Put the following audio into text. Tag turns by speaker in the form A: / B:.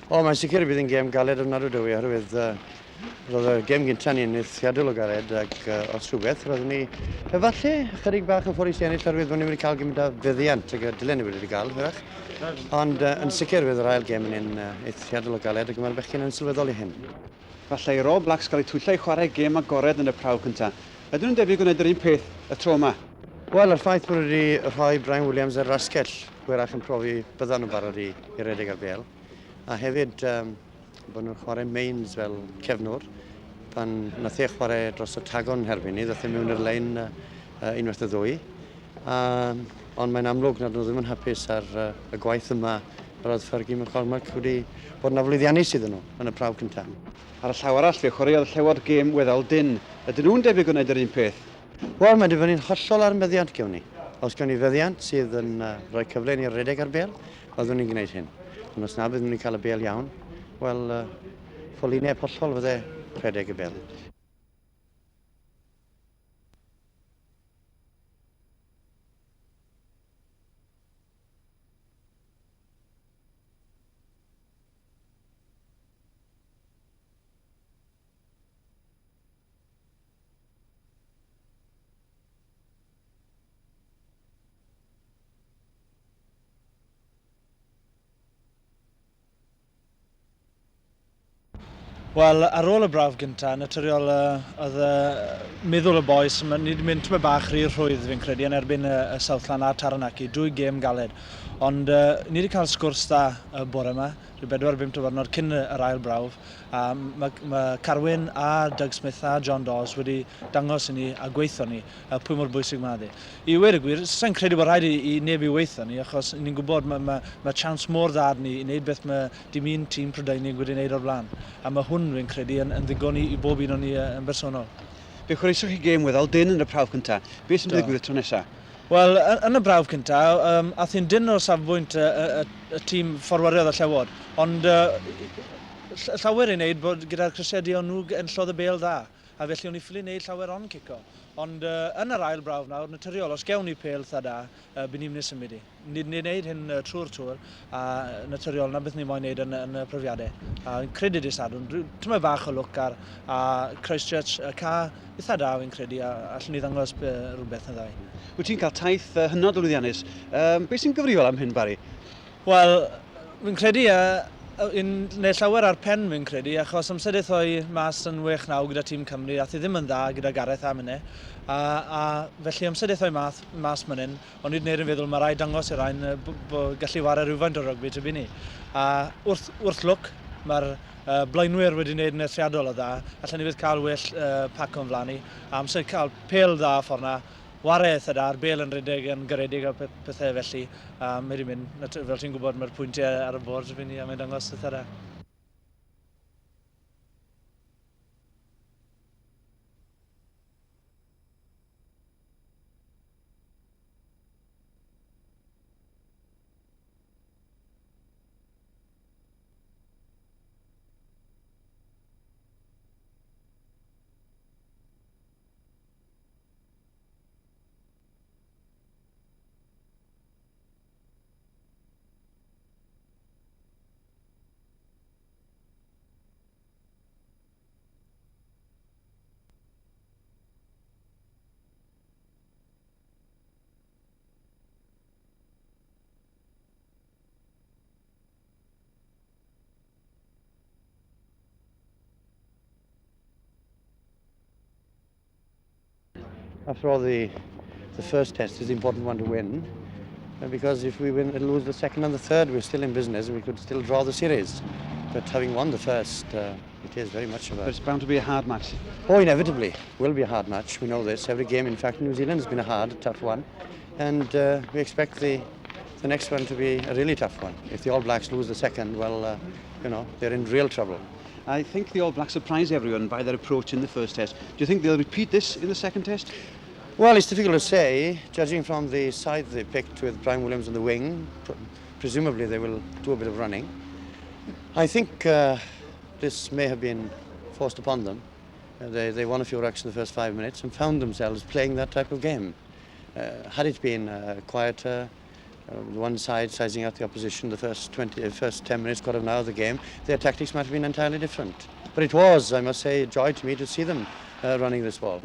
A: O, mae'n sicr bydd yn gêm galed ofnadw dywi, oherwydd roedd y gêm gynta ni'n eithriadol o galed ac os rhywbeth, roeddwn ni efallai chydig bach yn ffodus i ennill oherwydd bod ni wedi cael gymaint o fuddiant ac dilyn ni wedi cael, fyrach. Ond yn sicr bydd yr ail gêm yn eithriadol o galed ac mae'r bechgyn yn sylweddoli hyn.
B: Falle i'r All Blacks gael eu twyllo i chwarae gêm agored yn y prawf cyntaf. Ydyn nhw'n debyg gwneud yr un peth y tro yma?
A: Wel, yr ffaith bod wedi rhoi Brian Williams ar rasgell, hwyrach yn profi byddan nhw'n barod i redeg ar bêl. A hefyd bod nhw'n chwarae mains fel cefnwr, pan nath e chwarae dros y tagon herbyn ni, ddath e mewn i'r lein unwaith y ddwy. Ond mae'n amlwg nad nhw ddim yn hapus ar y gwaith yma roedd Fergie McCormack wedi bod yn aflwyddiannus iddyn nhw yn y prawf cyntaf.
B: Ar y llaw arall, fe chwaraeodd Llewod gêm weddol dyn. Ydyn nhw'n debyg gwneud yr un peth?
A: Wel, mae'n dibynnu'n hollol ar meddiant gewn ni. Os gewn ni feddiant sydd yn rhoi cyfle ni'r redeg ar bêl, byddwn ni'n gwneud hyn. Ond os na byddwn ni'n cael y bêl iawn, wel, ffolineb hollol fydde redeg y bêl.
C: Wel, ar ôl y braf gyntaf, naturiol oedd meddwl y boes, ni wedi mynd tyma bach rhy'r rhwydd fi'n credu yn erbyn y Southland a Taranaki, 2 gêm galed. Ond ni wedi cael sgwrs da y bore yma, rhyw 4-5 diwrnod cyn yr ail brawf. Mae Carwyn a Doug Smith a John Dawes wedi dangos i ni a gweithio ni pwy mor bwysig mae di. I weid y gwir, sa'n credu bod rhaid i neb i weithio ni, achos ni'n gwybod mae chance mor dda ni i wneud beth mae dim un tîm Prydain wedi wneud o'r blaen. A mae hwn fi'n credu yn ddigon i bob un o'n ni yn bersonol.
B: Fe chwaraesoch chi gêm weddol dyn yn y prawf cyntaf. Beth sy'n digwydd y tro nesaf?
C: Wel, yn y braf cyntaf, ath hi'n dyn o'r safbwynt y tîm fforwariodd y Llewod. Ond llawer i wneud bod gyda'r crysiau o'n nhw yn llodd y bêl dda. A felly o'n i ffili wneud llawer on cico. Ond yn yr ail brawf nawr, naturiol, os gewn ni pêl tha da, bydd ni'n mynd i symud i. Ni'n wneud hyn trwy'r tŵr, a naturiol, na beth ni'n moyn wneud yn y profiadau. A'n credu di sadwn, tyma bach o lwc ar Christchurch, ca eitha da fi'n credu, a allwn ni ddangos rhywbeth yn ddau.
B: Wyt ti'n cael taith hynod o lwyddiannus. Beth sy'n gyfrifol am hyn, Barry?
C: Wel, fi'n credu neu llawer ar pen fi'n credu, achos amser eithoi mas yn 6-9 gyda tîm Cymru, ath i ddim yn dda gyda Gareth am hynny. A felly amser eithoi mas man hyn, ond ni'n gwneud yn feddwl mae rai dangos i'r rhain bod gallu wario rhywfaint o rygbi ty ni. A wrth lwc, mae'r blaenwyr wedi wneud yn eithriadol o dda, allan ni fydd cael well pac o'n flaen ni, a amser cael pêl dda ffordd na, wario eitha da, ar bêl yn redeg yn garedig a pethau felly. Mae wedi mynd, fel ti'n gwybod, mae'r pwyntiau ar y bord fi ni a mae'n dangos eitha da.
A: After all, the first test is the important one to win, because if we win and lose the second and the third, we're still in business and we could still draw the series. But having won the first, it is very much of a...
B: But it's bound to be a hard match.
A: Oh, inevitably. Will be a hard match. We know this. Every game, in fact, in New Zealand has been a hard, tough one. And we expect the next one to be a really tough one. If the All Blacks lose the second, well, you know, they're in real trouble.
B: I think the All Blacks surprised everyone by their approach in the first test. Do you think they'll repeat this in the second test?
A: Well, it's difficult to say. Judging from the side they picked with Brian Williams on the wing, presumably they will do a bit of running. I think this may have been forced upon them. They won a few rucks in the first 5 minutes and found themselves playing that type of game. Had it been a quieter, one side sizing out the opposition the first 10 minutes, quarter of an hour of the game, their tactics might have been entirely different. But it was, I must say, a joy to me to see them running this ball.